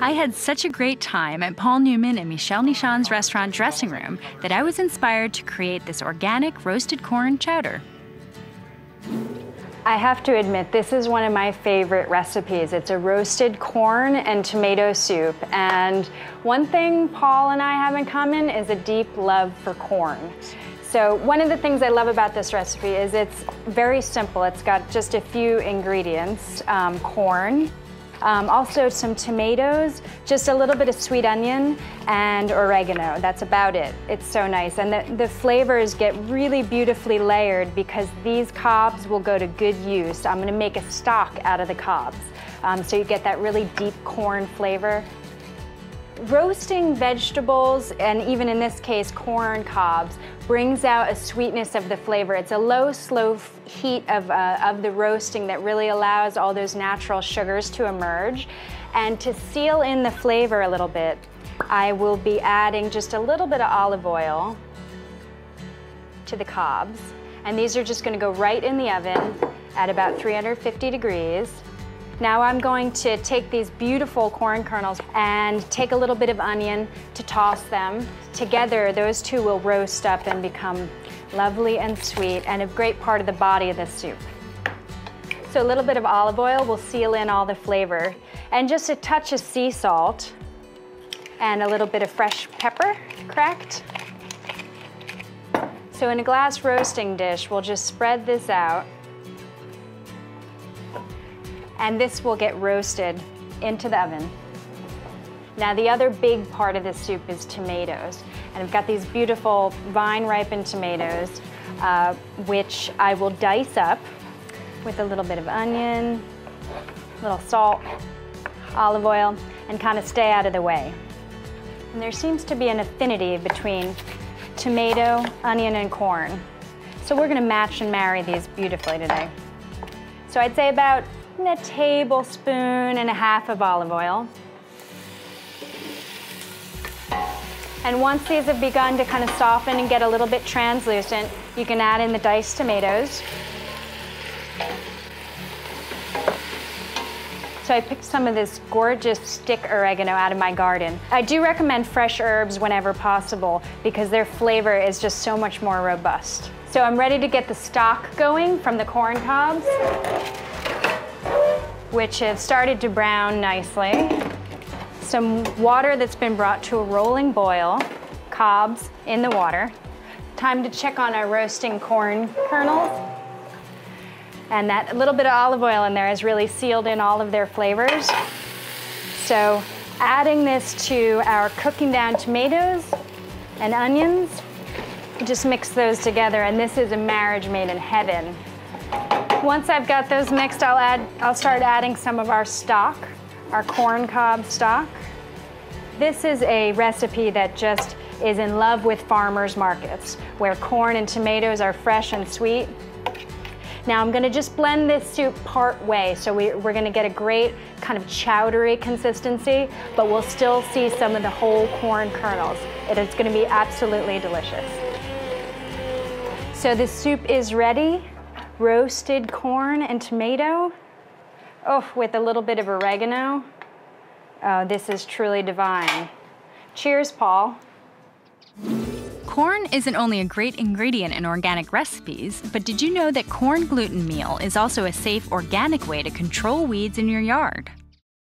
I had such a great time at Paul Newman and Michel Nischan's restaurant dressing room that I was inspired to create this organic roasted corn chowder. I have to admit, this is one of my favorite recipes. It's a roasted corn and tomato soup. And one thing Paul and I have in common is a deep love for corn. So one of the things I love about this recipe is it's very simple. It's got just a few ingredients, corn, also some tomatoes, just a little bit of sweet onion and oregano. That's about it. It's so nice. And the flavors get really beautifully layered because these cobs will go to good use. I'm gonna make a stock out of the cobs. So you get that really deep corn flavor. Roasting vegetables, and even in this case corn cobs, brings out a sweetness of the flavor. It's a low, slow heat of the roasting that really allows all those natural sugars to emerge. And to seal in the flavor a little bit, I will be adding just a little bit of olive oil to the cobs. And these are just gonna go right in the oven at about 350 degrees. Now I'm going to take these beautiful corn kernels and take a little bit of onion to toss them. Together, those two will roast up and become lovely and sweet and a great part of the body of this soup. So a little bit of olive oil will seal in all the flavor, and just a touch of sea salt and a little bit of fresh pepper cracked. So in a glass roasting dish, we'll just spread this out. And this will get roasted into the oven. Now the other big part of this soup is tomatoes. And I've got these beautiful vine-ripened tomatoes, which I will dice up with a little bit of onion, a little salt, olive oil, and kind of stay out of the way. And there seems to be an affinity between tomato, onion, and corn. So we're gonna match and marry these beautifully today. So I'd say about a tablespoon and a half of olive oil. And once these have begun to kind of soften and get a little bit translucent, you can add in the diced tomatoes. So I picked some of this gorgeous stick oregano out of my garden. I do recommend fresh herbs whenever possible because their flavor is just so much more robust. So I'm ready to get the stock going from the corn cobs, which have started to brown nicely. Some water that's been brought to a rolling boil, cobs in the water. Time to check on our roasting corn kernels. And that little bit of olive oil in there has really sealed in all of their flavors. So adding this to our cooking down tomatoes and onions, just mix those together, and this is a marriage made in heaven. Once I've got those mixed, I'll start adding some of our stock, our corn cob stock. This is a recipe that just is in love with farmers markets, where corn and tomatoes are fresh and sweet. Now I'm gonna just blend this soup part way, so we're gonna get a great kind of chowdery consistency, but we'll still see some of the whole corn kernels. It is gonna be absolutely delicious. So this soup is ready. Roasted corn and tomato, with a little bit of oregano. Oh, this is truly divine. Cheers, Paul. Corn isn't only a great ingredient in organic recipes, but did you know that corn gluten meal is also a safe organic way to control weeds in your yard?